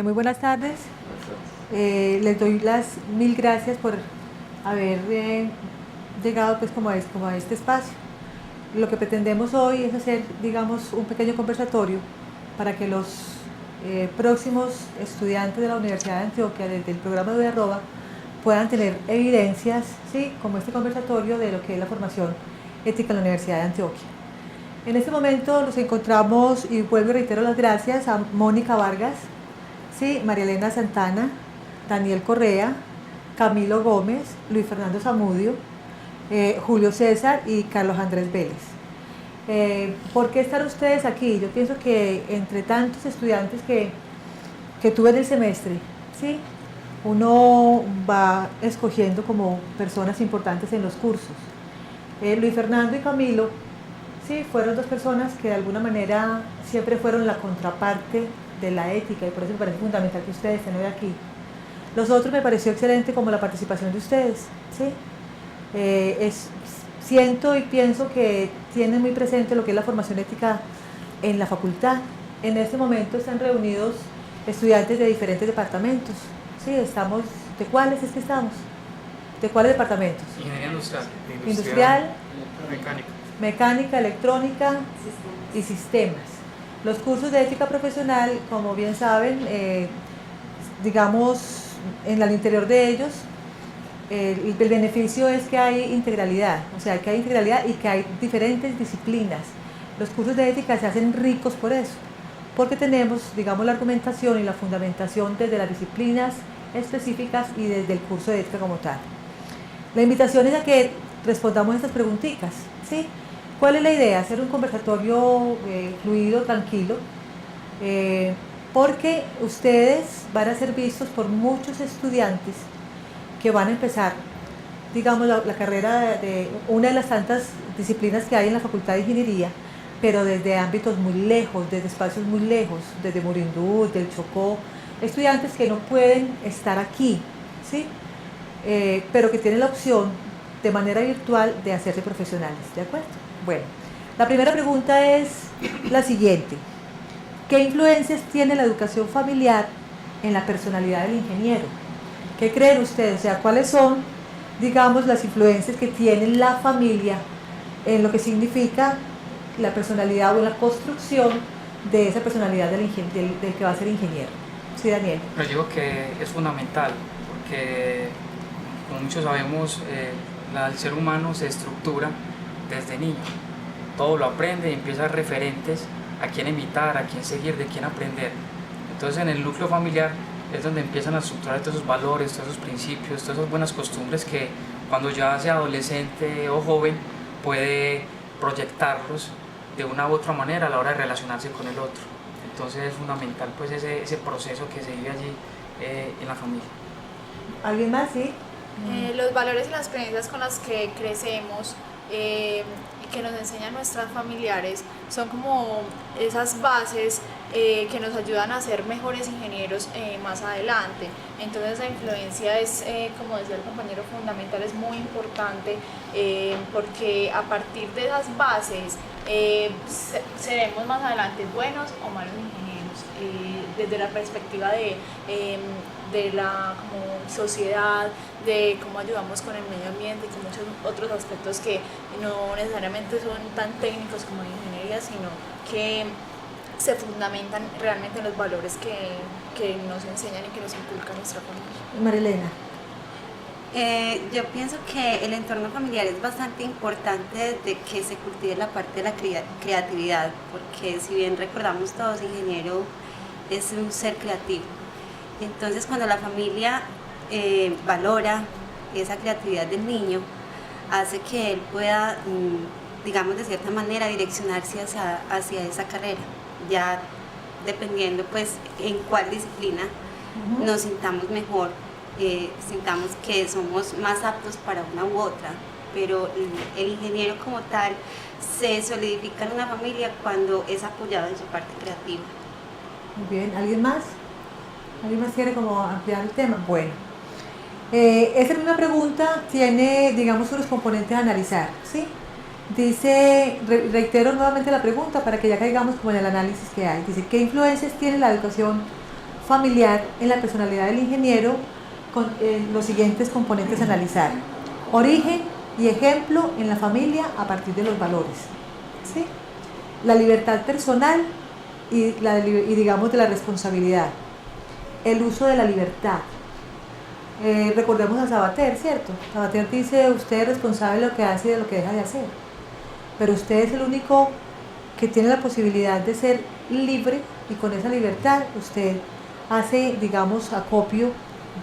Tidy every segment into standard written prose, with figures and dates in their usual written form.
Muy buenas tardes. Les doy las mil gracias por haber llegado pues como a este espacio. Lo que pretendemos hoy es hacer, digamos, un pequeño conversatorio para que los próximos estudiantes de la Universidad de Antioquia, desde el programa de Arroba, puedan tener evidencias, ¿sí?, como este conversatorio de lo que es la formación ética en la Universidad de Antioquia. En este momento los encontramos, y vuelvo y reitero las gracias a Mónica Vargas, ¿sí?, María Elena Santana, Daniel Correa, Camilo Gómez, Luis Fernando Zamudio, Julio César y Carlos Andrés Vélez. ¿Por qué están ustedes aquí? Yo pienso que entre tantos estudiantes que tuve en el semestre, ¿sí?, uno va escogiendo como personas importantes en los cursos. Luis Fernando y Camilo, sí, fueron dos personas que de alguna manera siempre fueron la contraparte de la ética, y por eso me parece fundamental que ustedes estén hoy aquí. Los otros me pareció excelente como la participación de ustedes, ¿sí? Siento y pienso que tienen muy presente lo que es la formación ética en la facultad. En este momento están reunidos estudiantes de diferentes departamentos, ¿sí? Estamos, ¿de cuáles es que estamos? ¿De cuáles departamentos? Ingeniería industrial. Industrial, Mecánica. Mecánica, electrónica y sistemas. Los cursos de ética profesional, como bien saben, digamos, en el interior de ellos, el beneficio es que hay integralidad, o sea, que hay integralidad y que hay diferentes disciplinas. Los cursos de ética se hacen ricos por eso, porque tenemos, digamos, la argumentación y la fundamentación desde las disciplinas específicas y desde el curso de ética como tal. La invitación es a que respondamos estas preguntitas, ¿sí? ¿Cuál es la idea? Hacer un conversatorio fluido, tranquilo, porque ustedes van a ser vistos por muchos estudiantes que van a empezar, digamos, la carrera de una de las tantas disciplinas que hay en la Facultad de Ingeniería, pero desde ámbitos muy lejos, desde espacios muy lejos, desde Murindú, del Chocó, estudiantes que no pueden estar aquí, ¿sí?, pero que tienen la opción de manera virtual de hacerse profesionales, ¿de acuerdo? Bueno, la primera pregunta es la siguiente: ¿qué influencias tiene la educación familiar en la personalidad del ingeniero? ¿Qué creen ustedes? O sea, ¿cuáles son, digamos, las influencias que tiene la familia en lo que significa la personalidad o en la construcción de esa personalidad del que va a ser ingeniero? Sí, Daniel. Pero digo que es fundamental, porque como muchos sabemos, el ser humano se estructura desde niño. Todo lo aprende y empieza a dar referentes a quién imitar, a quién seguir, de quién aprender. Entonces en el núcleo familiar es donde empiezan a estructurar todos esos valores, todos esos principios, todas esas buenas costumbres que cuando ya sea adolescente o joven puede proyectarlos de una u otra manera a la hora de relacionarse con el otro. Entonces es fundamental pues ese proceso que se vive allí en la familia. ¿Alguien más? Sí. Los valores y las creencias con las que crecemos y que nos enseñan nuestras familiares son como esas bases que nos ayudan a ser mejores ingenieros más adelante. Entonces la influencia es, como decía el compañero, fundamental, es muy importante, porque a partir de esas bases seremos más adelante buenos o malos ingenieros, desde la perspectiva de la como sociedad, de cómo ayudamos con el medio ambiente y con muchos otros aspectos que no necesariamente son tan técnicos como la ingeniería, sino que se fundamentan realmente en los valores que nos enseñan y que nos inculca nuestra familia. María Elena. Yo pienso que el entorno familiar es bastante importante desde que se cultive la parte de la creatividad, porque si bien recordamos todos, ingeniero es un ser creativo. Entonces cuando la familia valora esa creatividad del niño, hace que él pueda, digamos, de cierta manera direccionarse hacia esa carrera, ya dependiendo pues en cuál disciplina nos sintamos mejor, sintamos que somos más aptos para una u otra, pero el ingeniero como tal se solidifica en una familia cuando es apoyado en su parte creativa. Muy bien, ¿alguien más? ¿Alguien más quiere como ampliar el tema? Bueno, esa misma pregunta tiene, digamos, unos componentes a analizar, ¿sí? Dice, reitero nuevamente la pregunta para que ya caigamos como en el análisis que hay. Dice, ¿qué influencias tiene la educación familiar en la personalidad del ingeniero con los siguientes componentes a analizar. Origen y ejemplo en la familia a partir de los valores. ¿Sí? La libertad personal y digamos de la responsabilidad. El uso de la libertad. Recordemos a Sabater, ¿cierto? Sabater dice, usted es responsable de lo que hace y de lo que deja de hacer. Pero usted es el único que tiene la posibilidad de ser libre y con esa libertad usted hace, digamos, acopio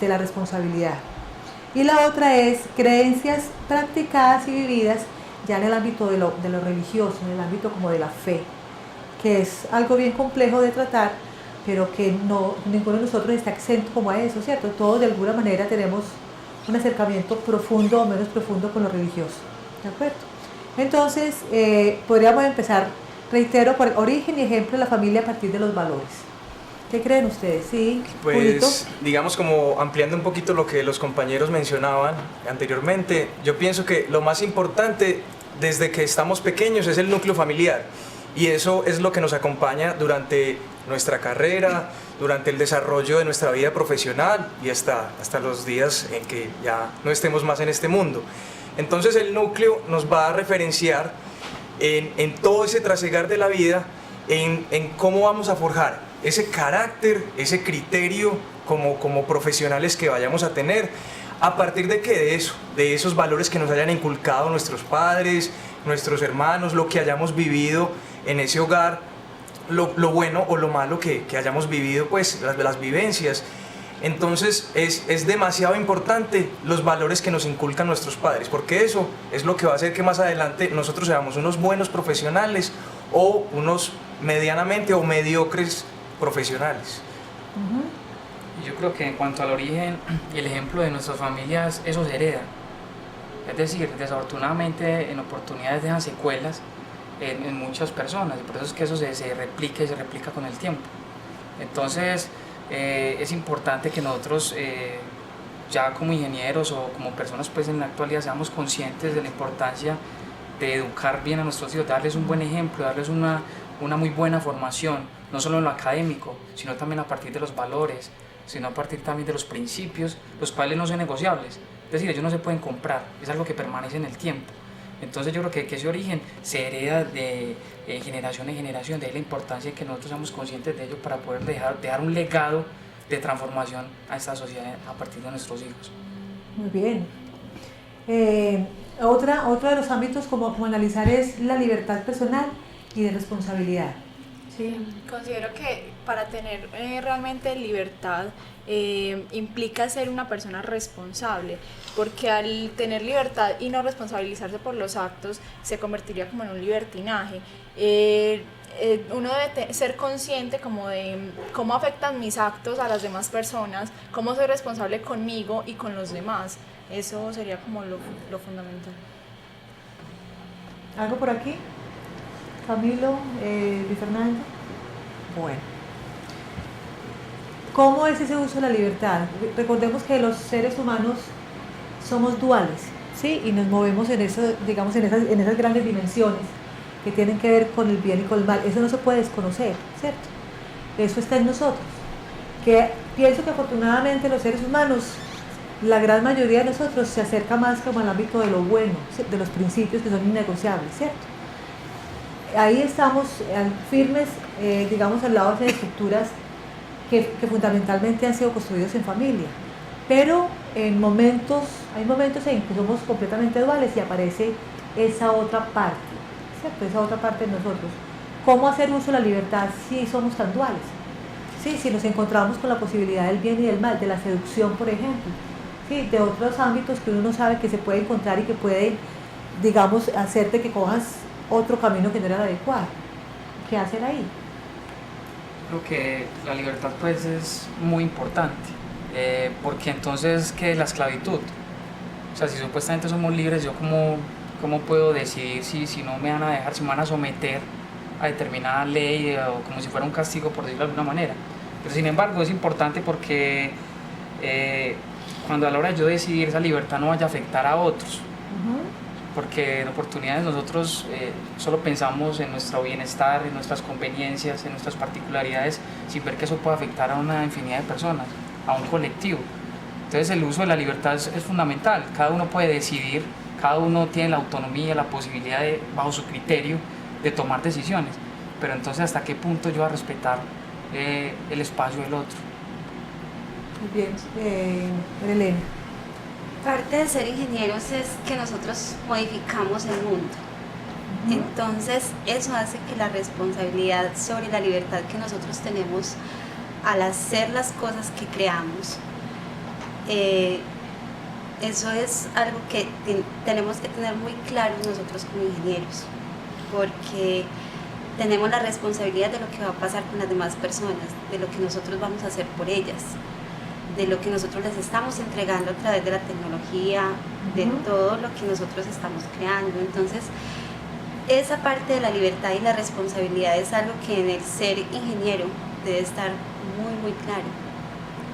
de la responsabilidad. Y la otra es creencias practicadas y vividas ya en el ámbito de lo religioso, en el ámbito como de la fe, que es algo bien complejo de tratar, pero que ninguno de nosotros está exento como a eso, ¿cierto? Todos de alguna manera tenemos un acercamiento profundo o menos profundo con lo religioso, ¿de acuerdo? Entonces, podríamos empezar, reitero, por origen y ejemplo de la familia a partir de los valores. ¿Qué creen ustedes? ¿Sí? Pues, Julito. digamos, como ampliando un poquito lo que los compañeros mencionaban anteriormente, yo pienso que lo más importante desde que estamos pequeños es el núcleo familiar. Y eso es lo que nos acompaña durante nuestra carrera, durante el desarrollo de nuestra vida profesional y hasta los días en que ya no estemos más en este mundo. Entonces el núcleo nos va a referenciar en todo ese trasegar de la vida, en cómo vamos a forjar ese carácter, ese criterio como profesionales que vayamos a tener, a partir de qué, de eso, de esos valores que nos hayan inculcado nuestros padres, nuestros hermanos, lo que hayamos vivido en ese hogar, lo bueno o lo malo que hayamos vivido, pues las vivencias. Entonces es demasiado importante los valores que nos inculcan nuestros padres, porque eso es lo que va a hacer que más adelante nosotros seamos unos buenos profesionales o unos medianamente o mediocres profesionales. Yo creo que en cuanto al origen y el ejemplo de nuestras familias, eso se hereda. Es decir, desafortunadamente en oportunidades dejan secuelas en muchas personas, y por eso es que eso se replica y se replica con el tiempo. Entonces es importante que nosotros ya como ingenieros o como personas pues en la actualidad seamos conscientes de la importancia de educar bien a nuestros hijos, darles un buen ejemplo, darles una muy buena formación, no solo en lo académico, sino también a partir de los valores, sino a partir también de los principios, los cuales no son negociables. Es decir, ellos no se pueden comprar, es algo que permanece en el tiempo. Entonces yo creo que ese origen se hereda de generación en generación, de ahí la importancia de que nosotros seamos conscientes de ello para poder dejar un legado de transformación a esta sociedad a partir de nuestros hijos. Muy bien. Otro de los ámbitos como analizar es la libertad personal y de responsabilidad. Sí. Considero que para tener realmente libertad implica ser una persona responsable, porque al tener libertad y no responsabilizarse por los actos se convertiría como en un libertinaje. Uno debe ser consciente como de cómo afectan mis actos a las demás personas, cómo soy responsable conmigo y con los demás. Eso sería como lo fundamental. ¿Algo por aquí? Camilo, Luis Fernando. Bueno. ¿Cómo es ese uso de la libertad? Recordemos que los seres humanos somos duales, ¿sí? Y nos movemos en eso, digamos, en esas grandes dimensiones que tienen que ver con el bien y con el mal. Eso no se puede desconocer, ¿cierto? Eso está en nosotros. Que pienso que afortunadamente los seres humanos, la gran mayoría de nosotros se acerca más como al ámbito de lo bueno, de los principios que son innegociables, ¿cierto? Ahí estamos firmes, digamos, al lado de estructuras que fundamentalmente han sido construidos en familia, pero hay momentos en que somos completamente duales y aparece esa otra parte, ¿cierto? Esa otra parte de nosotros. ¿Cómo hacer uso de la libertad si somos tan duales? ¿Sí? Si nos encontramos con la posibilidad del bien y del mal, de la seducción, por ejemplo, ¿sí? De otros ámbitos que uno no sabe que se puede encontrar y que puede, digamos, hacerte que cojas otro camino que no era el adecuado. ¿Qué hacer ahí? Creo que la libertad pues es muy importante, porque entonces, ¿qué es la esclavitud? O sea, si supuestamente somos libres, ¿yo cómo puedo decidir si no me van a dejar, si me van a someter a determinada ley o como si fuera un castigo, por decirlo de alguna manera? Pero sin embargo es importante porque cuando a la hora de yo decidir esa libertad no vaya a afectar a otros. porque en oportunidades nosotros solo pensamos en nuestro bienestar, en nuestras conveniencias, en nuestras particularidades, sin ver que eso puede afectar a una infinidad de personas, a un colectivo. Entonces el uso de la libertad es fundamental, cada uno puede decidir, cada uno tiene la autonomía, la posibilidad de, bajo su criterio, de tomar decisiones, pero entonces hasta qué punto yo voy a respetar el espacio del otro. Muy bien, Elena. Parte de ser ingenieros es que nosotros modificamos el mundo. Entonces, eso hace que la responsabilidad sobre la libertad que nosotros tenemos al hacer las cosas que creamos, eso es algo que tenemos que tener muy claro nosotros como ingenieros, porque tenemos la responsabilidad de lo que va a pasar con las demás personas, de lo que nosotros vamos a hacer por ellas, de lo que nosotros les estamos entregando a través de la tecnología, de todo lo que nosotros estamos creando. Entonces, esa parte de la libertad y la responsabilidad es algo que en el ser ingeniero debe estar muy, muy claro.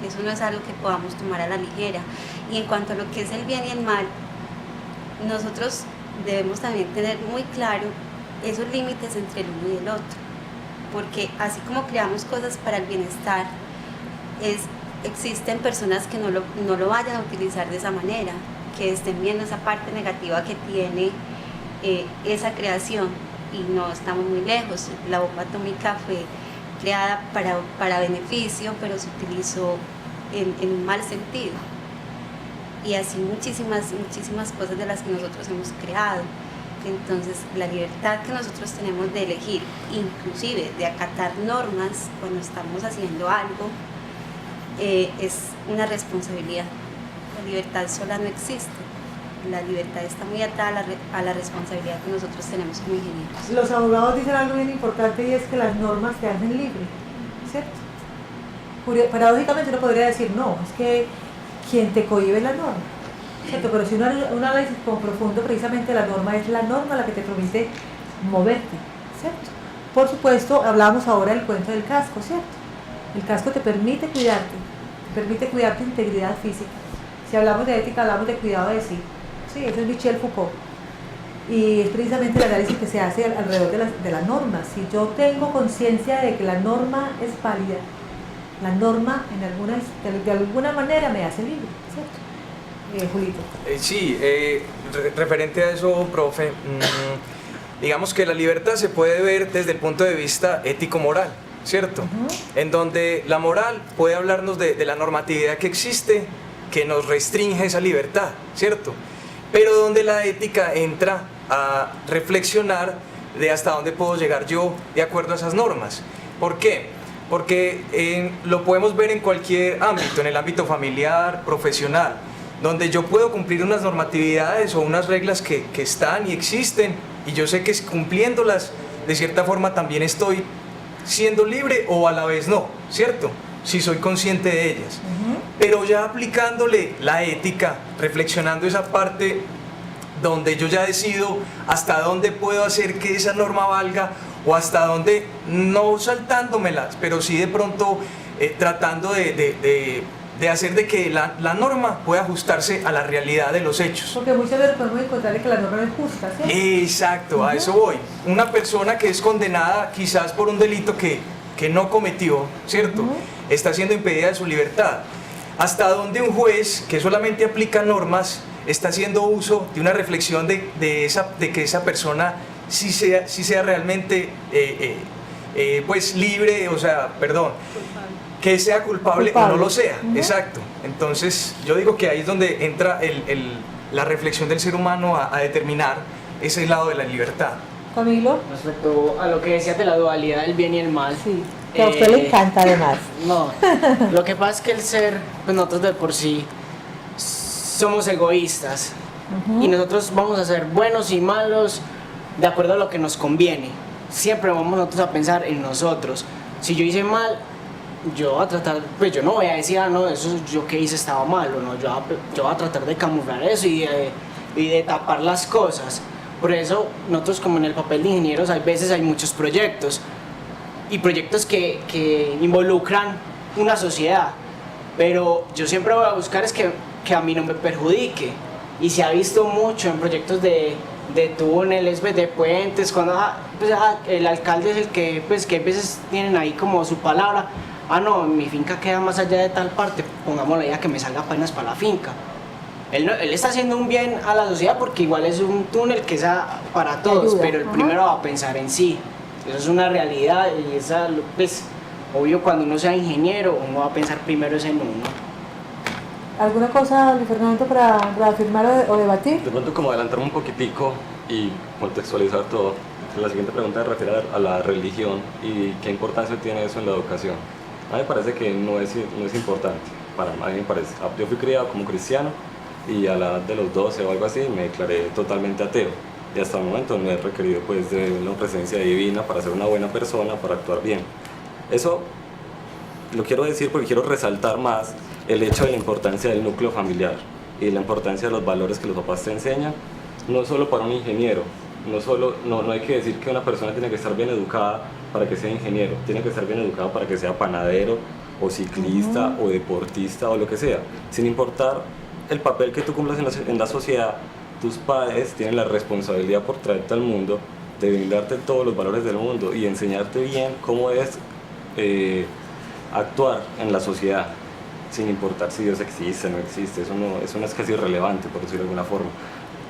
Eso no es algo que podamos tomar a la ligera. Y en cuanto a lo que es el bien y el mal, nosotros debemos también tener muy claro esos límites entre el uno y el otro. Porque así como creamos cosas para el bienestar, existen personas que no lo vayan a utilizar de esa manera, que estén viendo esa parte negativa que tiene esa creación, y no estamos muy lejos. La bomba atómica fue creada para beneficio, pero se utilizó en un mal sentido, y así muchísimas cosas de las que nosotros hemos creado. Entonces, la libertad que nosotros tenemos de elegir, inclusive de acatar normas cuando estamos haciendo algo, es una responsabilidad. La libertad sola no existe. La libertad está muy atada a la responsabilidad que nosotros tenemos como ingenieros. Los abogados dicen algo bien importante, y es que las normas te hacen libre, ¿cierto? Paradójicamente uno podría decir, no, es que quien te cohíbe es la norma, ¿cierto? Pero si uno análisis como profundo, precisamente la norma es la norma la que te permite moverte, ¿cierto? Por supuesto, hablábamos ahora del cuento del casco, ¿cierto? El casco te permite cuidar tu integridad física. Si hablamos de ética, hablamos de cuidado de sí. Sí, eso es Michel Foucault. Y es precisamente el análisis que se hace alrededor de la norma. Si yo tengo conciencia de que la norma es válida, la norma de alguna manera me hace libre, ¿cierto? Julito. Sí, referente a eso, profe, digamos que la libertad se puede ver desde el punto de vista ético-moral, ¿cierto? En donde la moral puede hablarnos de la normatividad que existe, que nos restringe esa libertad, ¿cierto? Pero donde la ética entra a reflexionar de hasta dónde puedo llegar yo de acuerdo a esas normas. ¿Por qué? Porque lo podemos ver en cualquier ámbito, en el ámbito familiar, profesional, donde yo puedo cumplir unas normatividades o unas reglas que están y existen, y yo sé que cumpliéndolas, de cierta forma también estoy siendo libre, o a la vez no, ¿cierto? Si soy consciente de ellas. Pero ya aplicándole la ética, reflexionando esa parte donde yo ya decido hasta dónde puedo hacer que esa norma valga, o hasta dónde, no saltándomelas, pero sí de pronto tratando de hacer de que la norma pueda ajustarse a la realidad de los hechos. Porque muchas veces podemos encontrar que la norma no es justa, ¿sí? Exacto, a eso voy. Una persona que es condenada quizás por un delito que no cometió, ¿cierto? Está siendo impedida de su libertad. Hasta donde un juez que solamente aplica normas está haciendo uso de una reflexión de que esa persona sí sea realmente pues libre, o sea, perdón, que sea culpable o no lo sea. Exacto. Entonces yo digo que ahí es donde entra la reflexión del ser humano a determinar ese lado de la libertad. Camilo. Respecto a lo que decías de la dualidad del bien y el mal. Sí, que a usted le encanta además. No, lo que pasa es que el ser, pues nosotros de por sí somos egoístas, y nosotros vamos a ser buenos y malos de acuerdo a lo que nos conviene. Siempre vamos nosotros a pensar en nosotros. Si yo hice mal, yo voy a tratar, pues yo no voy a decir, no, eso yo que hice estaba mal, o no, yo voy a tratar de camuflar eso y de tapar las cosas. Por eso nosotros, como en el papel de ingenieros, hay veces hay muchos proyectos, y proyectos que involucran una sociedad, pero yo siempre voy a buscar es que a mí no me perjudique, y se ha visto mucho en proyectos de túneles, pues, de puentes, cuando el alcalde es el que, pues, que a veces tienen ahí como su palabra, no, mi finca queda más allá de tal parte, pongámosle ya que me salga apenas para la finca. Él está haciendo un bien a la sociedad porque igual es un túnel que es para todos, pero el primero va a pensar en sí. Eso es una realidad y pues, obvio cuando uno sea ingeniero, uno va a pensar primero es en uno. ¿Alguna cosa, Luis Fernando, para afirmar o debatir? De pronto como adelantarme un poquitico y contextualizar todo. La siguiente pregunta se refiere a la religión y qué importancia tiene eso en la educación. A mí me parece que no es importante, para mí me parece. Yo fui criado como cristiano y a la edad de los 12 o algo así me declaré totalmente ateo. Y hasta el momento no he requerido pues de una presencia divina para ser una buena persona, para actuar bien. Eso lo quiero decir porque quiero resaltar más el hecho de la importancia del núcleo familiar y la importancia de los valores que los papás te enseñan, no solo para un ingeniero, no hay que decir que una persona tiene que estar bien educada para que sea ingeniero, tiene que estar bien educado para que sea panadero o ciclista o deportista o lo que sea, sin importar el papel que tú cumplas en la sociedad. Tus padres tienen la responsabilidad por traerte al mundo, de brindarte todos los valores del mundo y enseñarte bien cómo es actuar en la sociedad, sin importar si Dios existe o no existe. Eso no es casi irrelevante, por decirlo de alguna forma.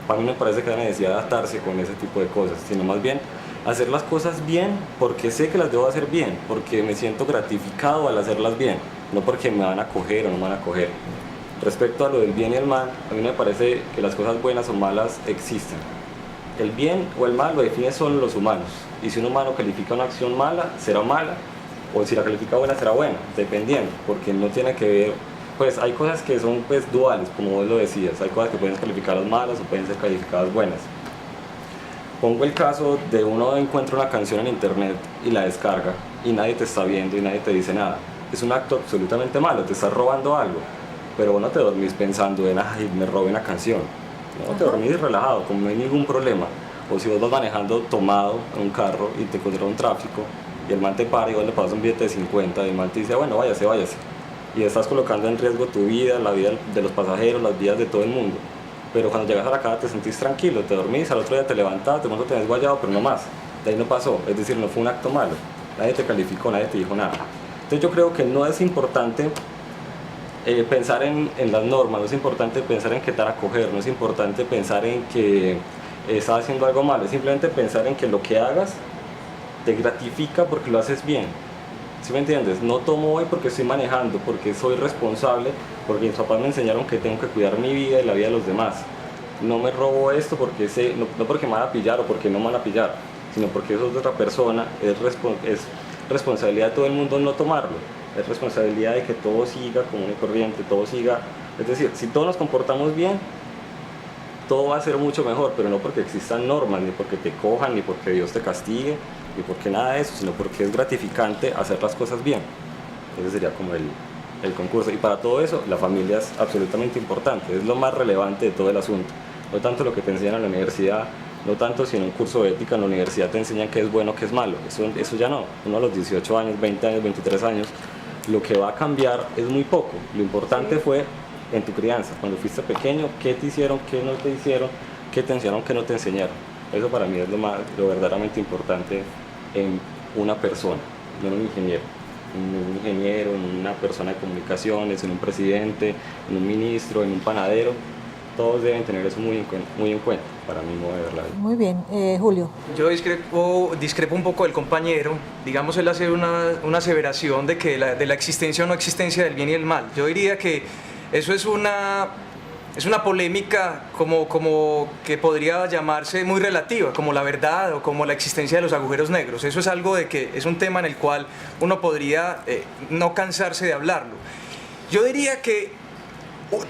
Para mí me parece que hay necesidad de adaptarse con ese tipo de cosas, sino más bien hacer las cosas bien porque sé que las debo hacer bien, porque me siento gratificado al hacerlas bien, no porque me van a coger o no me van a coger. Respecto a lo del bien y el mal, a mí me parece que las cosas buenas o malas existen. El bien o el mal lo definen solo los humanos, y si un humano califica una acción mala, será mala, o si la califica buena, será buena, dependiendo, porque no tiene que ver, pues hay cosas que son pues duales, como vos lo decías, hay cosas que pueden ser calificadas malas o pueden ser calificadas buenas. Pongo el caso de uno encuentra una canción en internet y la descarga, y nadie te está viendo y nadie te dice nada. Es un acto absolutamente malo, te estás robando algo. Pero vos no te dormís pensando en, ay, me robé una canción. No, te dormís relajado, como no hay ningún problema. O si vos vas manejando tomado en un carro y te encuentras un tráfico y el man te para y vos le pasas un billete de 50 y el man te dice, bueno, váyase. Y estás colocando en riesgo tu vida, la vida de los pasajeros, las vidas de todo el mundo. Pero cuando llegas a la casa te sentís tranquilo, te dormís, al otro día te levantás, de pronto te tenés guayado, pero no más. De ahí no pasó, es decir, no fue un acto malo. Nadie te calificó, nadie te dijo nada. Entonces yo creo que no es importante pensar en las normas, no es importante pensar en qué te van a coger, no es importante pensar en que estás haciendo algo malo, es simplemente pensar en que lo que hagas te gratifica porque lo haces bien. ¿Sí me entiendes? No tomo hoy porque estoy manejando, porque soy responsable, porque mis papás me enseñaron que tengo que cuidar mi vida y la vida de los demás. No me robo esto porque sé, no porque me van a pillar o porque no me van a pillar, sino porque eso es de otra persona, es responsabilidad de todo el mundo no tomarlo. Es responsabilidad de que todo siga común y corriente, todo siga, es decir, si todos nos comportamos bien, todo va a ser mucho mejor, pero no porque existan normas, ni porque te cojan, ni porque Dios te castigue, ni porque nada de eso, sino porque es gratificante hacer las cosas bien. Ese sería como el concurso, y para todo eso la familia es absolutamente importante, es lo más relevante de todo el asunto, no tanto lo que te enseñan en la universidad, no tanto si en un curso de ética en la universidad te enseñan qué es bueno, qué es malo, eso ya no, uno a los 18 años, 20 años, 23 años, lo que va a cambiar es muy poco. Lo importante fue en tu crianza, cuando fuiste pequeño, qué te hicieron, qué no te hicieron, qué te enseñaron, qué no te enseñaron. Eso para mí es lo verdaderamente importante en una persona, no en un ingeniero. En un ingeniero, en una persona de comunicaciones, en un presidente, en un ministro, en un panadero. Todos deben tener eso muy en cuenta para mí modo de ver la vida. Muy bien, Julio. Yo discrepo un poco del compañero. Digamos, él hace una aseveración de que de la existencia o no existencia del bien y el mal. Yo diría que eso es una polémica como que podría llamarse muy relativa, como la verdad o como la existencia de los agujeros negros. Eso es algo de que es un tema en el cual uno podría no cansarse de hablarlo. Yo diría que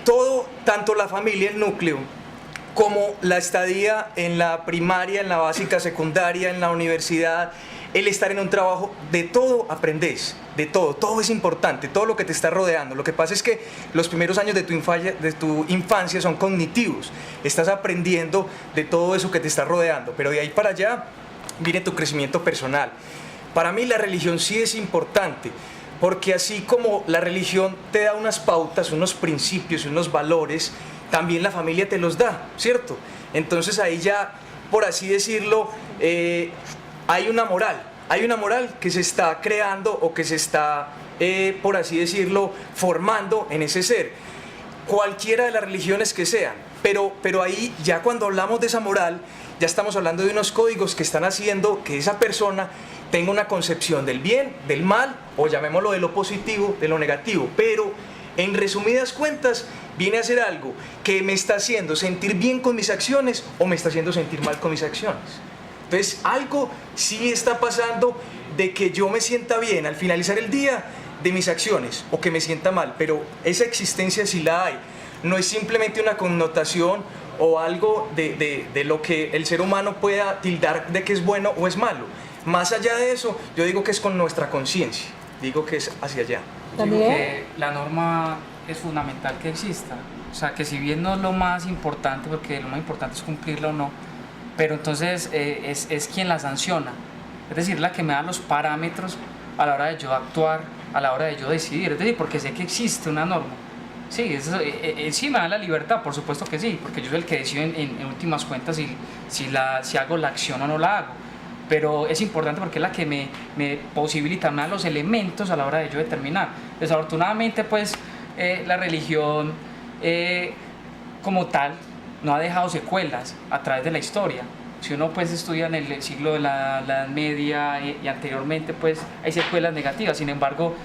todo, tanto la familia, el núcleo, como la estadía en la primaria, en la básica, secundaria, en la universidad, el estar en un trabajo, de todo aprendes, de todo es importante, todo lo que te está rodeando. Lo que pasa es que los primeros años de tu infancia son cognitivos, estás aprendiendo de todo eso que te está rodeando, pero de ahí para allá viene tu crecimiento personal. Para mí la religión sí es importante, porque así como la religión te da unas pautas, unos principios, unos valores también la familia te los da, ¿cierto? Entonces ahí ya, por así decirlo, hay una moral que se está creando o que se está, por así decirlo, formando en ese ser, cualquiera de las religiones que sean, pero ahí ya cuando hablamos de esa moral, ya estamos hablando de unos códigos que están haciendo que esa persona tenga una concepción del bien, del mal, o llamémoslo de lo positivo, de lo negativo, pero en resumidas cuentas viene a ser algo que me está haciendo sentir bien con mis acciones o me está haciendo sentir mal con mis acciones. Entonces algo sí está pasando de que yo me sienta bien al finalizar el día de mis acciones o que me sienta mal, pero esa existencia sí la hay. No es simplemente una connotación o algo de lo que el ser humano pueda tildar de que es bueno o es malo. Más allá de eso, yo digo que es con nuestra conciencia, digo que es hacia allá. Yo digo que la norma es fundamental que exista, o sea, que si bien no es lo más importante, porque lo más importante es cumplirla o no, pero entonces es quien la sanciona, es decir, la que me da los parámetros a la hora de yo actuar, a la hora de yo decidir, es decir, porque sé que existe una norma. Sí, sí me da la libertad, por supuesto que sí, porque yo soy el que decido en últimas cuentas si hago la acción o no la hago. Pero es importante porque es la que me posibilita, me da los elementos a la hora de yo determinar. Desafortunadamente, pues, la religión como tal no ha dejado secuelas a través de la historia. Si uno pues estudia en el siglo de la Edad Media y anteriormente, pues hay secuelas negativas. Sin embargo,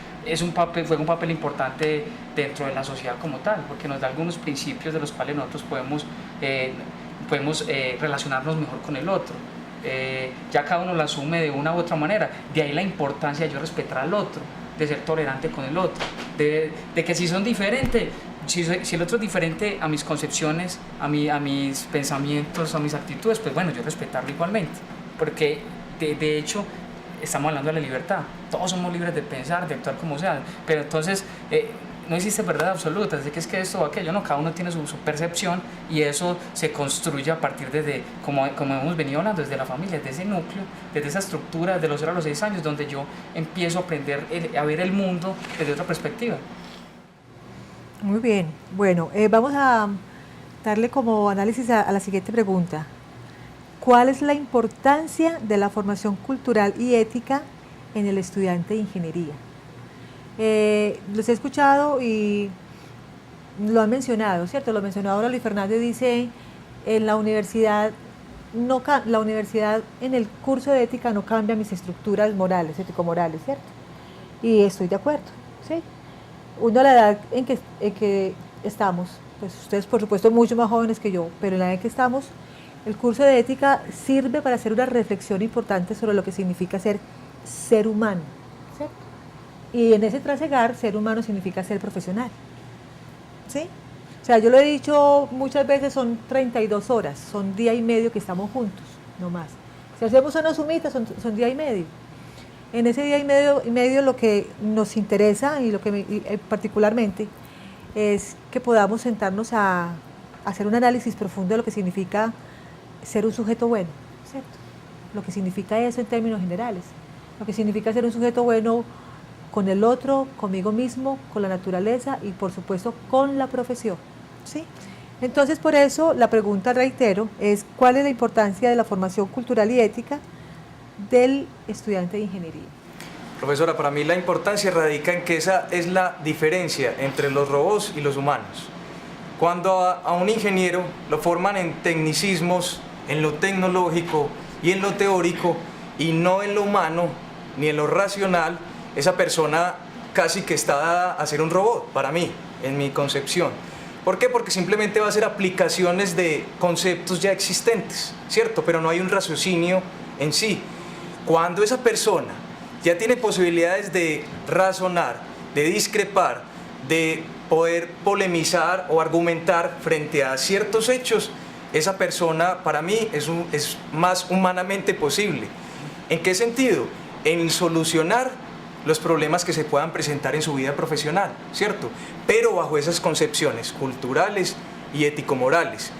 fue un papel importante dentro de la sociedad como tal, porque nos da algunos principios de los cuales nosotros podemos relacionarnos mejor con el otro. Ya cada uno lo asume de una u otra manera, de ahí la importancia de yo respetar al otro, de ser tolerante con el otro, de que si son diferentes, si el otro es diferente a mis concepciones, a mis pensamientos, a mis actitudes, pues bueno, yo respetarlo igualmente, porque de hecho estamos hablando de la libertad, todos somos libres de pensar, de actuar como sea, pero entonces no existe verdad absoluta, así que es que esto o aquello, no, cada uno tiene su percepción y eso se construye a partir como hemos venido hablando, desde la familia, desde ese núcleo, desde esa estructura, desde los 0 a los 6 años, donde yo empiezo a aprender a ver el mundo desde otra perspectiva. Muy bien, bueno, vamos a darle como análisis a la siguiente pregunta. ¿Cuál es la importancia de la formación cultural y ética en el estudiante de ingeniería? Los he escuchado y lo han mencionado, ¿cierto? Lo mencionó ahora Luis Fernando, dice, en la universidad, la universidad en el curso de ética no cambia mis estructuras morales, ético-morales, ¿cierto? Y estoy de acuerdo, ¿sí? Uno a la edad en que estamos, pues ustedes por supuesto mucho más jóvenes que yo, pero en la edad en que estamos, el curso de ética sirve para hacer una reflexión importante sobre lo que significa ser humano, ¿cierto? Y en ese trasegar, ser humano significa ser profesional, ¿sí? O sea, yo lo he dicho muchas veces, son 32 horas, son día y medio que estamos juntos, no más. Si hacemos una sumita, son día y medio. En ese día y medio lo que nos interesa y lo que particularmente es que podamos sentarnos a hacer un análisis profundo de lo que significa ser un sujeto bueno, ¿cierto? Lo que significa eso en términos generales, lo que significa ser un sujeto bueno con el otro, conmigo mismo, con la naturaleza y por supuesto con la profesión, ¿sí? Entonces por eso la pregunta, reitero, es ¿cuál es la importancia de la formación cultural y ética del estudiante de ingeniería? Profesora, para mí la importancia radica en que esa es la diferencia entre los robots y los humanos. Cuando a un ingeniero lo forman en tecnicismos, en lo tecnológico y en lo teórico, y no en lo humano ni en lo racional, esa persona casi que está dada a ser un robot, para mí, en mi concepción. ¿Por qué? Porque simplemente va a hacer aplicaciones de conceptos ya existentes, ¿cierto? Pero no hay un raciocinio en sí. Cuando esa persona ya tiene posibilidades de razonar, de discrepar, de poder polemizar o argumentar frente a ciertos hechos, esa persona para mí es más humanamente posible. ¿En qué sentido? En solucionar los problemas que se puedan presentar en su vida profesional, ¿cierto? Pero bajo esas concepciones culturales y ético-morales.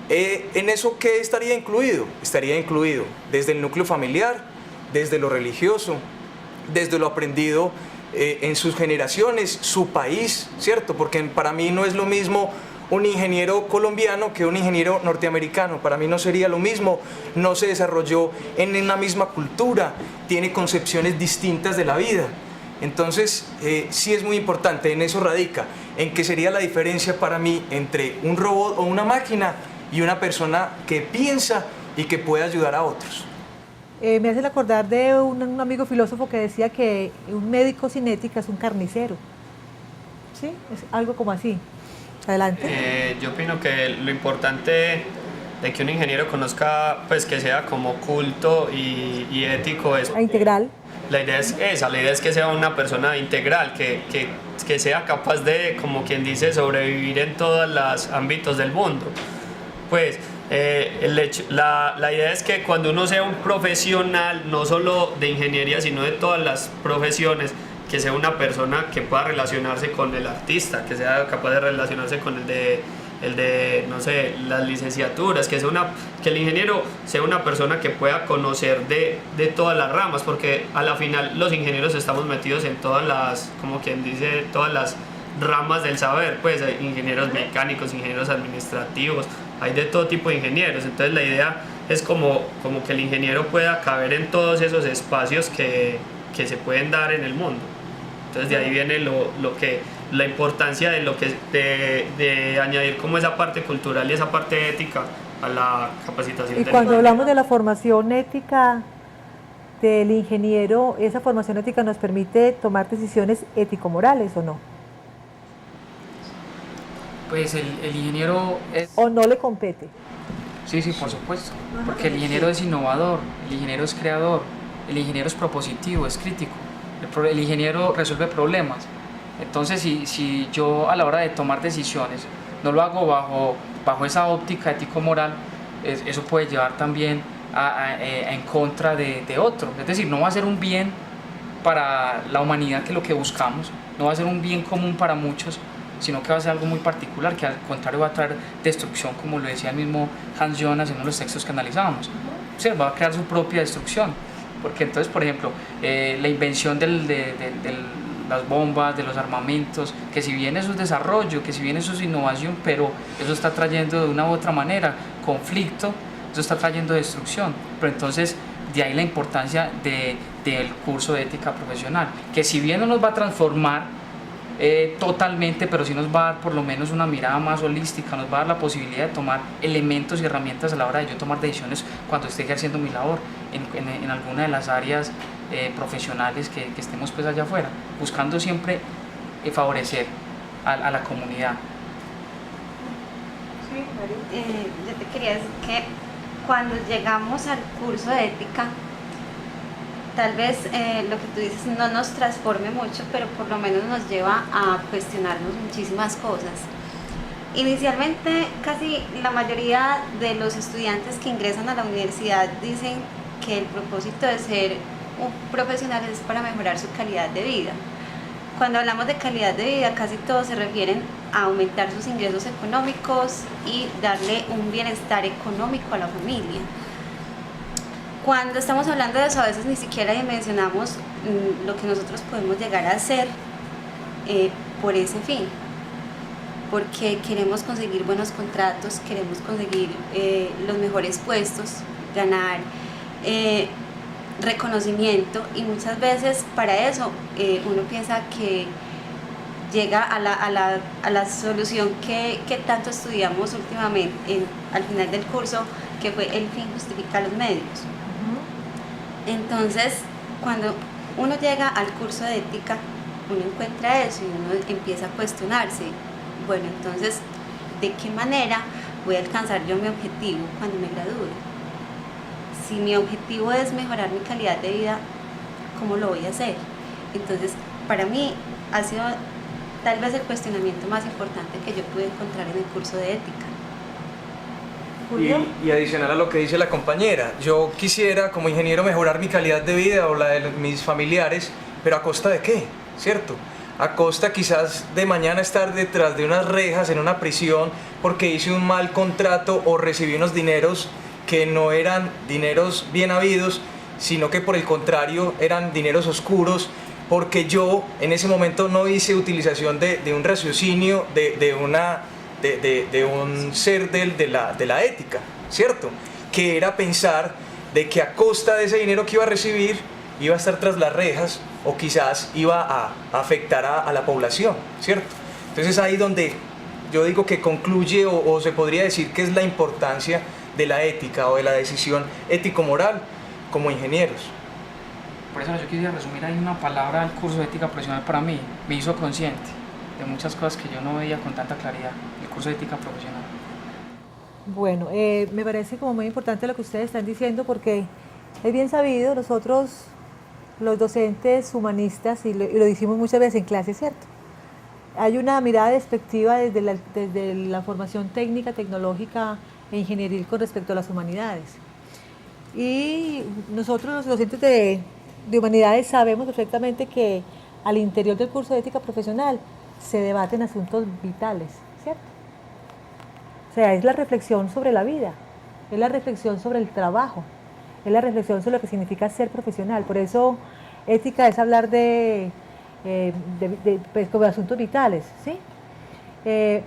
¿En eso qué estaría incluido? Estaría incluido desde el núcleo familiar, desde lo religioso, desde lo aprendido en sus generaciones, su país, ¿cierto? Porque para mí no es lo mismo un ingeniero colombiano que un ingeniero norteamericano. Para mí no sería lo mismo, no se desarrolló en una misma cultura, tiene concepciones distintas de la vida. Entonces, sí es muy importante, en eso radica, en qué sería la diferencia para mí entre un robot o una máquina y una persona que piensa y que puede ayudar a otros. Me hace acordar de un amigo filósofo que decía que un médico sin ética es un carnicero. ¿Sí? Es algo como así. Adelante. Yo opino que lo importante de que un ingeniero conozca, pues que sea como culto y ético es... Integral. La idea es esa, la idea es que sea una persona integral, que sea capaz de, como quien dice, sobrevivir en todos los ámbitos del mundo. Pues la idea es que cuando uno sea un profesional, no solo de ingeniería, sino de todas las profesiones, que sea una persona que pueda relacionarse con el artista, que sea capaz de relacionarse con el de no sé, las licenciaturas, que el ingeniero sea una persona que pueda conocer de todas las ramas, porque a la final los ingenieros estamos metidos en todas las, como quien dice, todas las ramas del saber, pues hay ingenieros mecánicos, ingenieros administrativos, hay de todo tipo de ingenieros. Entonces la idea es como que el ingeniero pueda caber en todos esos espacios que se pueden dar en el mundo. Entonces de ahí viene la importancia de añadir como esa parte cultural y esa parte ética a la capacitación. Y cuando hablamos de la formación ética del ingeniero, ¿esa formación ética nos permite tomar decisiones ético-morales o no? Pues el ingeniero es... ¿O no le compete? Sí, por supuesto, porque el ingeniero es innovador, el ingeniero es creador, el ingeniero es propositivo, es crítico, el ingeniero resuelve problemas. Entonces, si yo a la hora de tomar decisiones no lo hago bajo esa óptica ético-moral, eso puede llevar también en contra de otro. Es decir, no va a ser un bien para la humanidad, que es lo que buscamos, no va a ser un bien común para muchos, sino que va a ser algo muy particular, que al contrario va a traer destrucción, como lo decía el mismo Hans Jonas en uno de los textos que analizábamos. O sea, va a crear su propia destrucción, porque entonces, por ejemplo, la invención de las bombas, de los armamentos, que si bien eso es desarrollo, que si bien eso es innovación, pero eso está trayendo de una u otra manera conflicto, eso está trayendo destrucción. Pero entonces, de ahí la importancia del curso de ética profesional, que si bien no nos va a transformar totalmente, pero sí nos va a dar por lo menos una mirada más holística, nos va a dar la posibilidad de tomar elementos y herramientas a la hora de yo tomar decisiones cuando esté ejerciendo mi labor en alguna de las áreas profesionales que estemos pues allá afuera, buscando siempre favorecer a la comunidad. Yo te quería decir que cuando llegamos al curso de ética, tal vez lo que tú dices no nos transforme mucho, pero por lo menos nos lleva a cuestionarnos muchísimas cosas. Inicialmente, casi la mayoría de los estudiantes que ingresan a la universidad dicen que el propósito de ser un profesional es para mejorar su calidad de vida. Cuando hablamos de calidad de vida, casi todos se refieren a aumentar sus ingresos económicos y darle un bienestar económico a la familia. Cuando estamos hablando de eso, a veces ni siquiera dimensionamos lo que nosotros podemos llegar a hacer por ese fin, porque queremos conseguir buenos contratos, queremos conseguir los mejores puestos, ganar reconocimiento, y muchas veces para eso uno piensa que llega a la solución que tanto estudiamos últimamente al final del curso, que fue el fin justifica los medios. Entonces, cuando uno llega al curso de ética, uno encuentra eso y uno empieza a cuestionarse, bueno, entonces, ¿de qué manera voy a alcanzar yo mi objetivo cuando me gradúe? Si mi objetivo es mejorar mi calidad de vida, ¿cómo lo voy a hacer? Entonces, para mí ha sido tal vez el cuestionamiento más importante que yo pude encontrar en el curso de ética. Y adicional a lo que dice la compañera, yo quisiera como ingeniero mejorar mi calidad de vida o la de mis familiares, pero ¿a costa de qué? ¿Cierto? A costa quizás de mañana estar detrás de unas rejas en una prisión porque hice un mal contrato o recibí unos dineros que no eran dineros bien habidos, sino que por el contrario eran dineros oscuros, porque yo en ese momento no hice utilización de un raciocinio, de de un ser de la ética, ¿cierto? Que era pensar de que a costa de ese dinero que iba a recibir iba a estar tras las rejas o quizás iba a afectar a la población, ¿cierto? Entonces ahí donde yo digo que concluye o se podría decir que es la importancia de la ética o de la decisión ético-moral como ingenieros. Por eso yo quisiera resumir ahí una palabra del curso de ética profesional. Para mí me hizo consciente de muchas cosas que yo no veía con tanta claridad, el curso de ética profesional. Bueno, me parece como muy importante lo que ustedes están diciendo porque es bien sabido, nosotros los docentes humanistas, y lo decimos muchas veces en clase, ¿cierto? Hay una mirada despectiva desde la formación técnica, tecnológica e ingenieril con respecto a las humanidades. Y nosotros los docentes de humanidades sabemos perfectamente que al interior del curso de ética profesional se debaten asuntos vitales, ¿cierto? O sea, es la reflexión sobre la vida, es la reflexión sobre el trabajo, es la reflexión sobre lo que significa ser profesional. Por eso ética es hablar pues, como de asuntos vitales, ¿sí?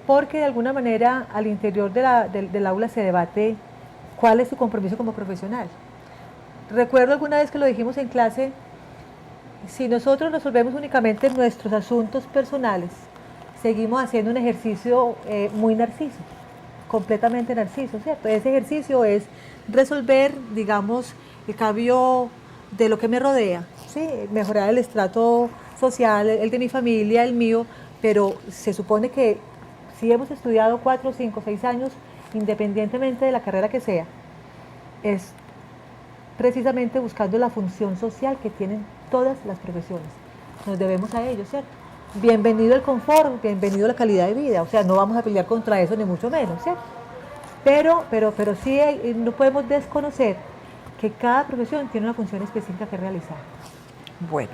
Porque de alguna manera al interior del aula se debate cuál es su compromiso como profesional. Recuerdo alguna vez que lo dijimos en clase, si nosotros resolvemos únicamente nuestros asuntos personales, seguimos haciendo un ejercicio muy narciso, completamente narciso, ¿cierto? Ese ejercicio es resolver, digamos, el cambio de lo que me rodea, ¿sí? Mejorar el estrato social, el de mi familia, el mío, pero se supone que si hemos estudiado 4, 5, 6 años, independientemente de la carrera que sea, es precisamente buscando la función social que tienen todas las profesiones. Nos debemos a ello, ¿cierto? Bienvenido el confort, bienvenido la calidad de vida, o sea, no vamos a pelear contra eso ni mucho menos, ¿cierto? Pero sí no podemos desconocer que cada profesión tiene una función específica que realizar. Bueno,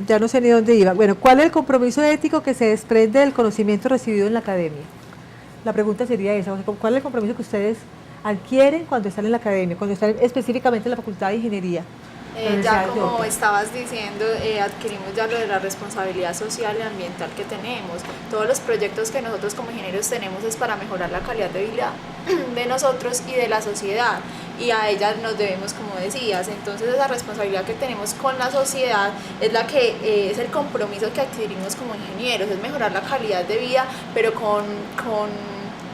ya no sé ni dónde iba. Bueno, ¿cuál es el compromiso ético que se desprende del conocimiento recibido en la academia? La pregunta sería esa, ¿cuál es el compromiso que ustedes adquieren cuando están en la academia, cuando están específicamente en la Facultad de Ingeniería? Ya como estabas diciendo, adquirimos ya lo de la responsabilidad social y ambiental que tenemos. Todos los proyectos que nosotros como ingenieros tenemos es para mejorar la calidad de vida de nosotros y de la sociedad, y a ella nos debemos, como decías. Entonces esa responsabilidad que tenemos con la sociedad es la que es el compromiso que adquirimos como ingenieros, es mejorar la calidad de vida, pero con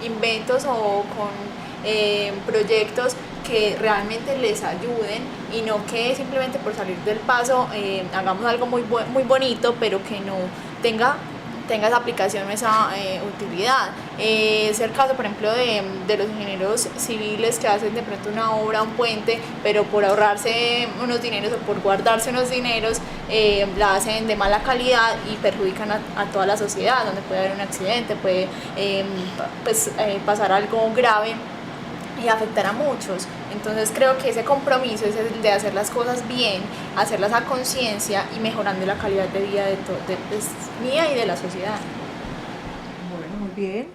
inventos o con proyectos que realmente les ayuden y no que simplemente por salir del paso hagamos algo muy bonito, pero que no tenga esa aplicación, esa utilidad. Es el caso, por ejemplo, de los ingenieros civiles que hacen de pronto una obra, un puente, pero por ahorrarse unos dineros o por guardarse unos dineros, la hacen de mala calidad y perjudican a toda la sociedad, donde puede haber un accidente, puede pasar algo grave y afectar a muchos. Entonces creo que ese compromiso es el de hacer las cosas bien, hacerlas a conciencia y mejorando la calidad de vida de mía y de la sociedad. Bueno, muy bien.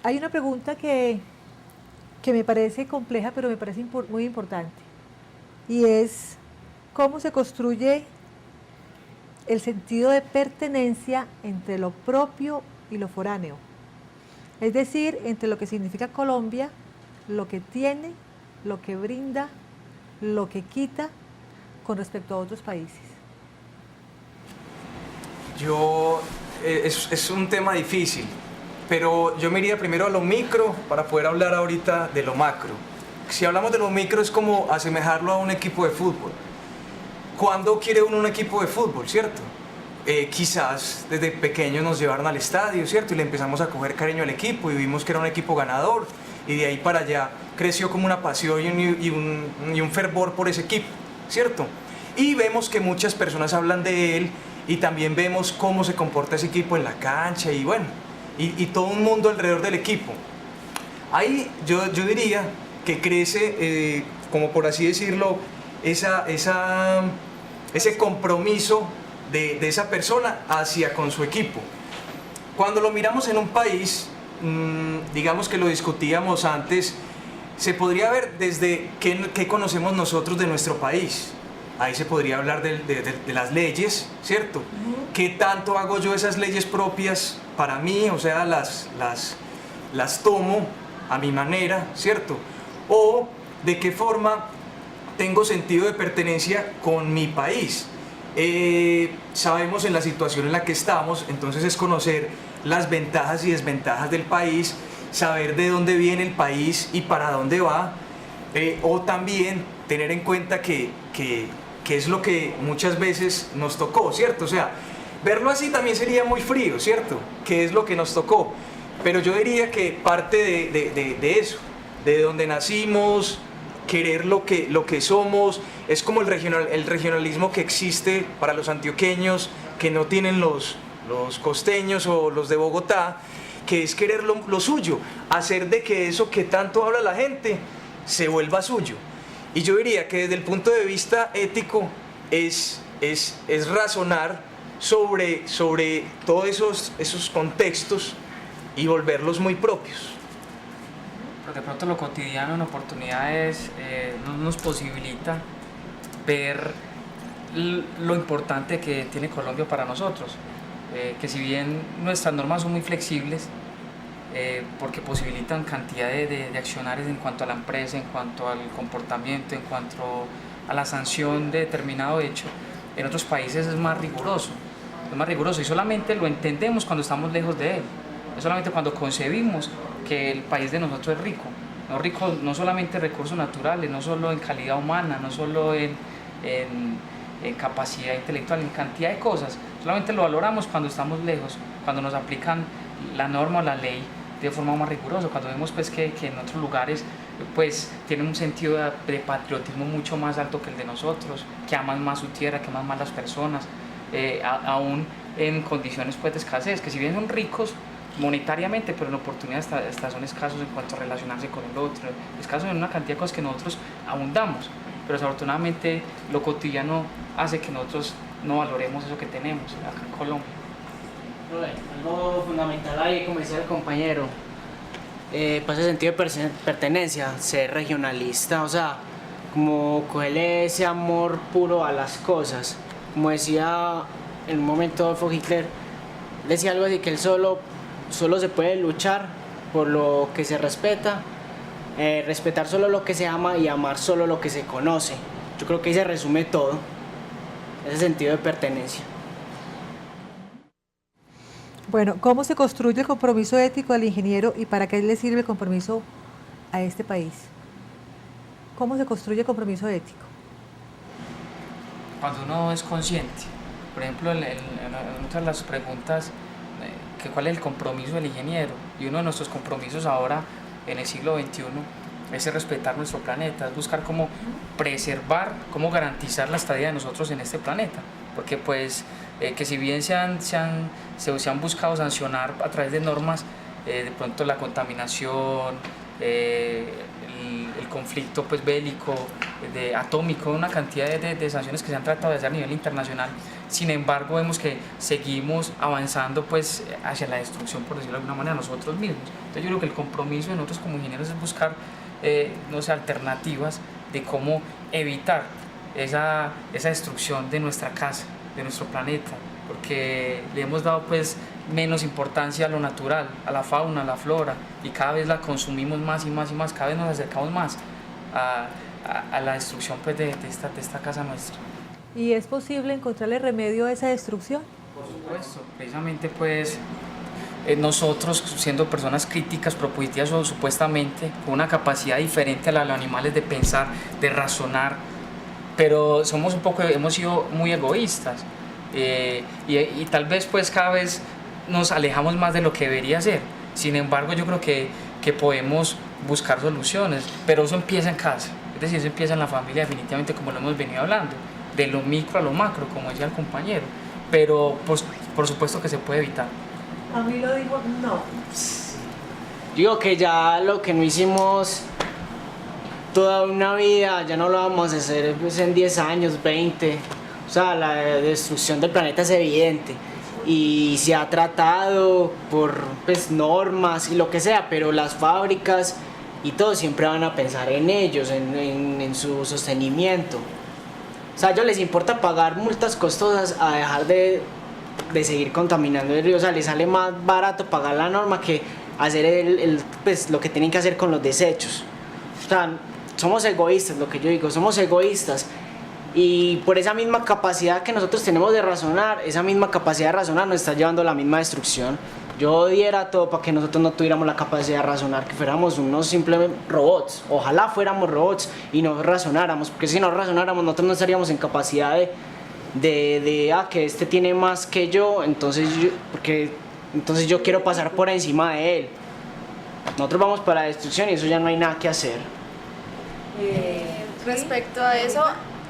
Hay una pregunta que me parece compleja, pero me parece muy importante, y es ¿cómo se construye el sentido de pertenencia entre lo propio y lo foráneo? Es decir, entre lo que significa Colombia, lo que tiene, lo que brinda, lo que quita con respecto a otros países. Es un tema difícil, pero yo me iría primero a lo micro para poder hablar ahorita de lo macro. Si hablamos de lo micro es como asemejarlo a un equipo de fútbol. ¿Cuándo quiere uno un equipo de fútbol, cierto? Quizás desde pequeños nos llevaron al estadio, ¿cierto? Y le empezamos a coger cariño al equipo y vimos que era un equipo ganador, y de ahí para allá creció como una pasión y un fervor por ese equipo, ¿cierto? Y vemos que muchas personas hablan de él y también vemos cómo se comporta ese equipo en la cancha y bueno, y todo un mundo alrededor del equipo. Ahí yo diría que crece, como por así decirlo, ese compromiso de esa persona hacia con su equipo. Cuando lo miramos en un país, digamos que lo discutíamos antes, se podría ver desde qué conocemos nosotros de nuestro país. ahí se podría hablar de las leyes, ¿cierto? ¿Qué tanto hago yo esas leyes propias para mí? O sea, las tomo a mi manera, ¿cierto? O de qué forma tengo sentido de pertenencia con mi país. Sabemos en la situación en la que estamos, entonces es conocer las ventajas y desventajas del país, saber de dónde viene el país y para dónde va, o también tener en cuenta que es lo que muchas veces nos tocó, ¿cierto? O sea, verlo así también sería muy frío, ¿cierto? ¿Qué es lo que nos tocó? Pero yo diría que parte de eso, de donde nacimos, querer lo que somos, es como el regionalismo que existe para los antioqueños, que no tienen los costeños o los de Bogotá, que es querer lo suyo, hacer de que eso que tanto habla la gente se vuelva suyo. Y yo diría que desde el punto de vista ético es razonar sobre todos esos contextos y volverlos muy propios. Pero de pronto lo cotidiano en oportunidades no nos posibilita ver lo importante que tiene Colombia para nosotros, que si bien nuestras normas son muy flexibles, porque posibilitan cantidad de accionarios en cuanto a la empresa, en cuanto al comportamiento, en cuanto a la sanción de determinado hecho, en otros países es más riguroso y solamente lo entendemos cuando estamos lejos de él, es solamente cuando concebimos que el país de nosotros es rico no solamente en recursos naturales, no solo en calidad humana, no solo en capacidad intelectual, en cantidad de cosas, solamente lo valoramos cuando estamos lejos, cuando nos aplican la norma o la ley de forma más rigurosa, cuando vemos pues que en otros lugares pues tienen un sentido de patriotismo mucho más alto que el de nosotros, que aman más su tierra, que aman más las personas, aún en condiciones pues de escasez, que si bien son ricos monetariamente, pero en oportunidades hasta son escasos en cuanto a relacionarse con el otro, escasos en una cantidad de cosas que nosotros abundamos, pero desafortunadamente lo cotidiano hace que nosotros no valoremos eso que tenemos acá en Colombia. Algo fundamental ahí, como decía el compañero, para ese sentido de pertenencia, ser regionalista, o sea, como cogerle ese amor puro a las cosas. Como decía en un momento Adolfo Hitler, decía algo así, que él solo se puede luchar por lo que se respeta, respetar solo lo que se ama y amar solo lo que se conoce. Yo creo que ahí se resume todo, ese sentido de pertenencia. Bueno, ¿cómo se construye el compromiso ético del ingeniero y para qué le sirve el compromiso a este país? ¿Cómo se construye el compromiso ético? Cuando uno es consciente, por ejemplo, en muchas de las preguntas, que cuál es el compromiso del ingeniero, y uno de nuestros compromisos ahora en el siglo XXI es respetar nuestro planeta, es buscar cómo preservar, cómo garantizar la estadía de nosotros en este planeta, porque pues que si bien se han buscado sancionar a través de normas, de pronto la contaminación, el conflicto pues bélico, atómico, una cantidad de sanciones que se han tratado de hacer a nivel internacional. Sin embargo, vemos que seguimos avanzando pues hacia la destrucción, por decirlo de alguna manera, nosotros mismos. Entonces yo creo que el compromiso de nosotros como ingenieros es buscar alternativas de cómo evitar esa destrucción de nuestra casa, de nuestro planeta, porque le hemos dado pues menos importancia a lo natural, a la fauna, a la flora, y cada vez la consumimos más y más y más, cada vez nos acercamos más a la destrucción pues de esta casa nuestra. ¿Y es posible encontrarle remedio a esa destrucción? Por supuesto, precisamente pues nosotros siendo personas críticas, propositivas o supuestamente con una capacidad diferente a la de los animales de pensar, de razonar, pero hemos sido muy egoístas y tal vez pues cada vez nos alejamos más de lo que debería ser. Sin embargo, yo creo que podemos buscar soluciones, pero eso empieza en casa, es decir, eso empieza en la familia definitivamente, como lo hemos venido hablando, de lo micro a lo macro, como decía el compañero, pero pues, por supuesto que se puede evitar. A mí lo digo, no. Digo que ya lo que no hicimos toda una vida, ya no lo vamos a hacer pues, en 10 años, 20. O sea, la destrucción del planeta es evidente y se ha tratado por pues, normas y lo que sea, pero las fábricas y todo siempre van a pensar en ellos, en su sostenimiento. O sea, a ellos les importa pagar multas costosas a dejar de seguir contaminando el río. O sea, les sale más barato pagar la norma que hacer pues, lo que tienen que hacer con los desechos. O sea, somos egoístas, lo que yo digo, somos egoístas. Y por esa misma capacidad que nosotros tenemos de razonar, esa misma capacidad de razonar nos está llevando a la misma destrucción. Yo diera todo para que nosotros no tuviéramos la capacidad de razonar, que fuéramos unos simples robots. Ojalá fuéramos robots y no razonáramos, porque si no razonáramos nosotros no estaríamos en capacidad de que este tiene más que yo, entonces yo quiero pasar por encima de él. Nosotros vamos para la destrucción y eso ya no hay nada que hacer. Respecto a eso,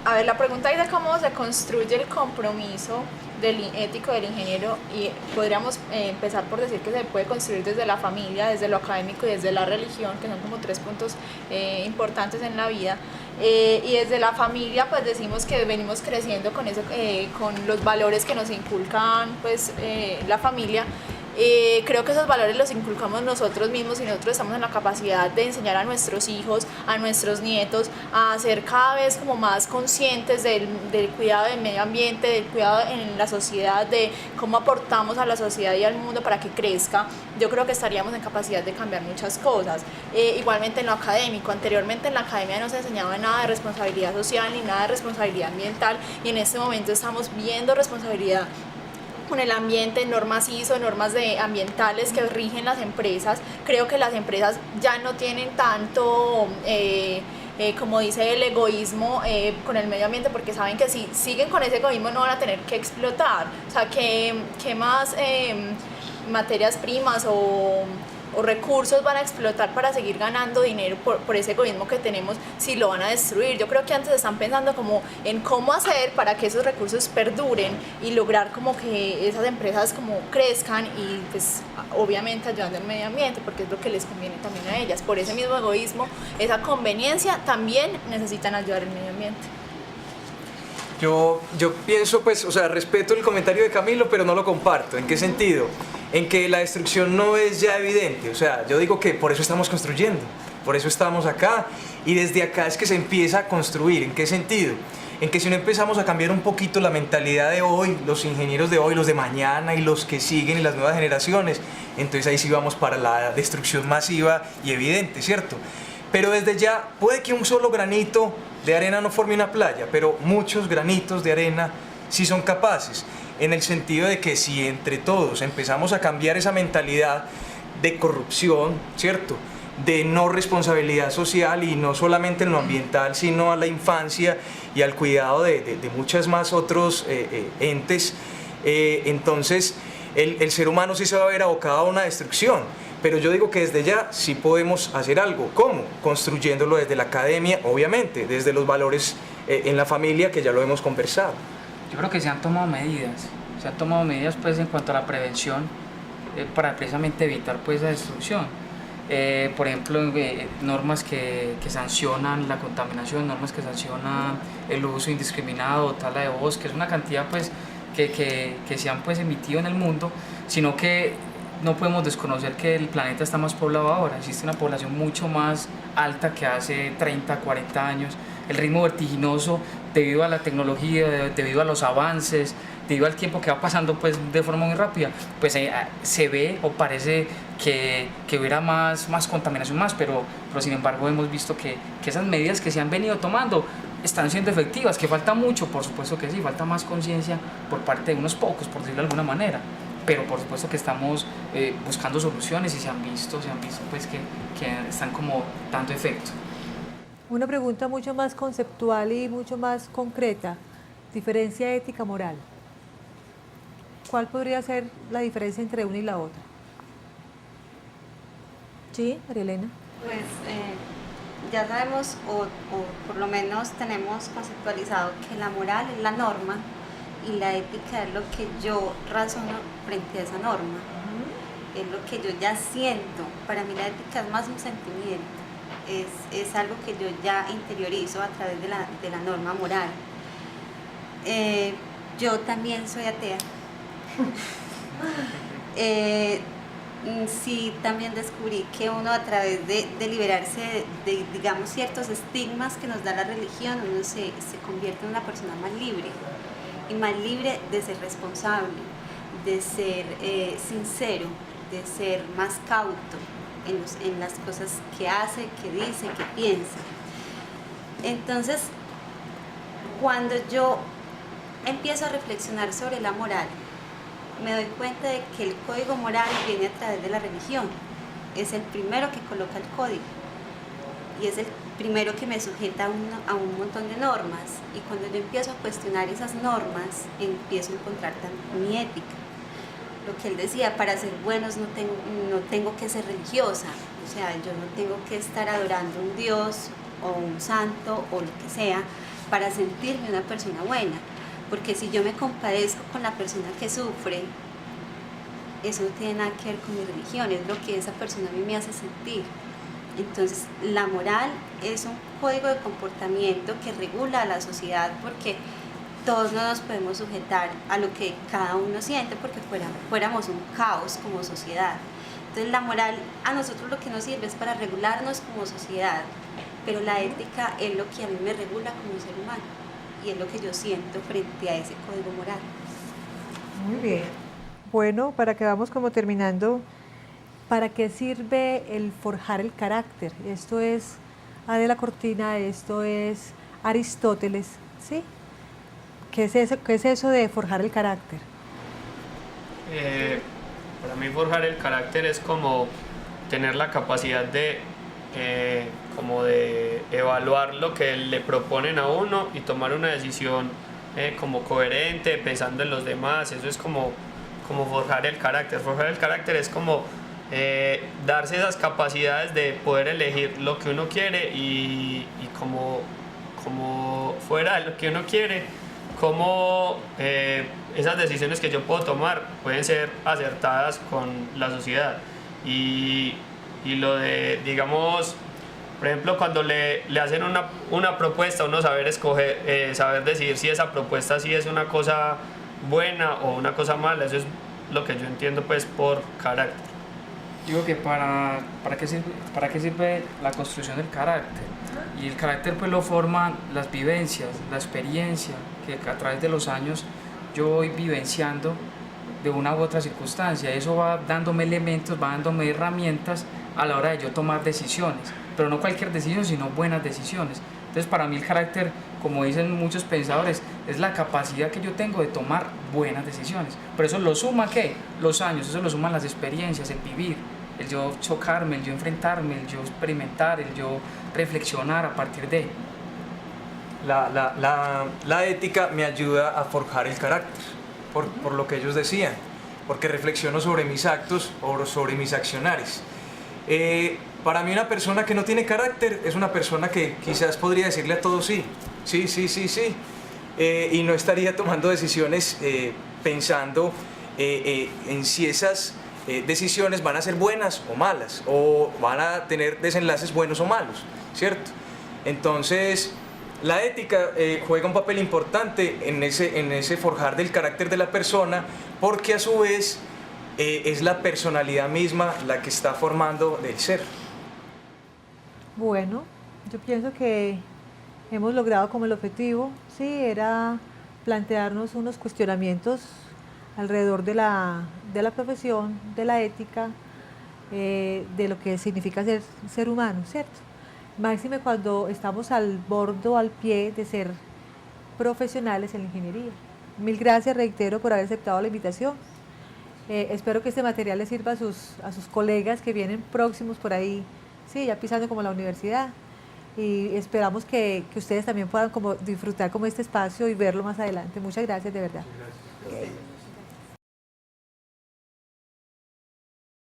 a ver, la pregunta es de cómo se construye el compromiso ético del ingeniero, y podríamos empezar por decir que se puede construir desde la familia, desde lo académico y desde la religión, que son como 3 puntos importantes en la vida. Y desde la familia pues decimos que venimos creciendo con eso, con los valores que nos inculcan pues la familia. Creo que esos valores los inculcamos nosotros mismos y nosotros estamos en la capacidad de enseñar a nuestros hijos, a nuestros nietos, a ser cada vez como más conscientes del cuidado del medio ambiente, del cuidado en la sociedad, de cómo aportamos a la sociedad y al mundo para que crezca. Yo creo que estaríamos en capacidad de cambiar muchas cosas. Igualmente en lo académico, anteriormente en la academia no se enseñaba nada de responsabilidad social ni nada de responsabilidad ambiental, y en este momento estamos viendo responsabilidad con el ambiente, normas ISO, normas ambientales que rigen las empresas. Creo que las empresas ya no tienen tanto, como dice, el egoísmo con el medio ambiente, porque saben que si siguen con ese egoísmo no van a tener que explotar. O sea, ¿qué más materias primas o recursos van a explotar para seguir ganando dinero por ese egoísmo que tenemos si lo van a destruir? Yo creo que antes están pensando como en cómo hacer para que esos recursos perduren y lograr como que esas empresas como crezcan y pues obviamente ayudando al medio ambiente, porque es lo que les conviene también a ellas. Por ese mismo egoísmo, esa conveniencia, también necesitan ayudar al medio ambiente. Yo pienso, pues, o sea, respeto el comentario de Camilo, pero no lo comparto. ¿En qué sentido? En que la destrucción no es ya evidente. O sea, yo digo que por eso estamos construyendo, por eso estamos acá, y desde acá es que se empieza a construir. ¿En qué sentido? En que si no empezamos a cambiar un poquito la mentalidad de hoy, los ingenieros de hoy, los de mañana y los que siguen y las nuevas generaciones, entonces ahí sí vamos para la destrucción masiva y evidente, ¿cierto? Pero desde ya puede que un solo granito de arena no forme una playa, pero muchos granitos de arena sí son capaces, en el sentido de que si entre todos empezamos a cambiar esa mentalidad de corrupción, ¿cierto?, de no responsabilidad social, y no solamente en lo ambiental, sino a la infancia y al cuidado de muchas más otros entes, entonces el ser humano sí se va a ver abocado a una destrucción. Pero yo digo que desde ya sí podemos hacer algo. ¿Cómo? Construyéndolo desde la academia, obviamente, desde los valores en la familia, que ya lo hemos conversado. Yo creo que se han tomado medidas pues en cuanto a la prevención para precisamente evitar pues la destrucción. Por ejemplo, normas que sancionan la contaminación, normas que sancionan el uso indiscriminado o tala de bosques, una cantidad pues que se han pues emitido en el mundo, sino que no podemos desconocer que el planeta está más poblado ahora. Existe una población mucho más alta que hace 30, 40 años. El ritmo vertiginoso debido a la tecnología, debido a los avances, debido al tiempo que va pasando pues de forma muy rápida, pues se ve o parece que hubiera más contaminación pero sin embargo hemos visto que esas medidas que se han venido tomando están siendo efectivas, que falta mucho, por supuesto que sí, falta más conciencia por parte de unos pocos, por decirlo de alguna manera, pero por supuesto que estamos buscando soluciones y se han visto pues que están como dando efecto. Una pregunta mucho más conceptual y mucho más concreta. Diferencia ética-moral. ¿Cuál podría ser la diferencia entre una y la otra? Sí, María Elena. Pues ya sabemos, o por lo menos tenemos conceptualizado que la moral es la norma y la ética es lo que yo razono frente a esa norma. Es lo que yo ya siento. Para mí la ética es más un sentimiento. Es algo que yo ya interiorizo a través de la norma moral. Yo también soy atea. sí también descubrí que uno a través de liberarse de, digamos, ciertos estigmas que nos da la religión, uno se convierte en una persona más libre, y más libre de ser responsable, de ser sincero, de ser más cauto en las cosas que hace, que dice, que piensa. Entonces, cuando yo empiezo a reflexionar sobre la moral, me doy cuenta de que el código moral viene a través de la religión. Es el primero que coloca el código y es el primero que me sujeta a un montón de normas, y cuando yo empiezo a cuestionar esas normas empiezo a encontrar mi ética. Lo que él decía, para ser buenos no tengo que ser religiosa, o sea, yo no tengo que estar adorando a un Dios o un santo o lo que sea para sentirme una persona buena, porque si yo me compadezco con la persona que sufre, eso no tiene nada que ver con mi religión, es lo que esa persona a mí me hace sentir. Entonces, la moral es un código de comportamiento que regula a la sociedad, porque todos no nos podemos sujetar a lo que cada uno siente, porque fuéramos un caos como sociedad. Entonces, la moral a nosotros lo que nos sirve es para regularnos como sociedad, pero la ética es lo que a mí me regula como ser humano, y es lo que yo siento frente a ese código moral. Muy bien. Bueno, para que vamos como terminando, ¿para qué sirve el forjar el carácter? Esto es Adela Cortina, esto es Aristóteles, ¿sí? ¿Qué es eso de forjar el carácter? Para mí forjar el carácter es como tener la capacidad de como de evaluar lo que le proponen a uno y tomar una decisión como coherente, pensando en los demás. Eso es como forjar el carácter. Forjar el carácter es como darse esas capacidades de poder elegir lo que uno quiere y como fuera de lo que uno quiere, cómo esas decisiones que yo puedo tomar pueden ser acertadas con la sociedad. Y lo de, digamos, por ejemplo, cuando le hacen una propuesta, uno saber escoger, saber decidir si esa propuesta sí es una cosa buena o una cosa mala, eso es lo que yo entiendo pues por carácter. Digo que para qué sirve la construcción del carácter. Y el carácter pues lo forman las vivencias, la experiencia, que a través de los años yo voy vivenciando de una u otra circunstancia. Eso va dándome elementos, va dándome herramientas a la hora de yo tomar decisiones, pero no cualquier decisión, sino buenas decisiones. Entonces, para mí el carácter, como dicen muchos pensadores, es la capacidad que yo tengo de tomar buenas decisiones. Pero eso lo suma, ¿qué? Los años, eso lo suman las experiencias, el vivir, el yo chocarme, el yo enfrentarme, el yo experimentar, el yo reflexionar a partir de. La ética me ayuda a forjar el carácter, por lo que ellos decían, porque reflexiono sobre mis actos o sobre mis accionares. Para mí una persona que no tiene carácter es una persona que quizás podría decirle a todos sí, y no estaría tomando decisiones pensando en si esas decisiones van a ser buenas o malas, o van a tener desenlaces buenos o malos, ¿cierto? Entonces, la ética juega un papel importante en ese forjar del carácter de la persona, porque a su vez es la personalidad misma la que está formando el ser. Bueno, yo pienso que hemos logrado como el objetivo, sí, era plantearnos unos cuestionamientos alrededor de la profesión, de la ética, de lo que significa ser humano, ¿cierto? Máxime cuando estamos al borde, al pie de ser profesionales en la ingeniería. Mil gracias, reitero, por haber aceptado la invitación. Espero que este material les sirva a sus colegas que vienen próximos por ahí, sí, ya pisando como la universidad, y esperamos que ustedes también puedan como disfrutar como este espacio y verlo más adelante. Muchas gracias, de verdad. Gracias.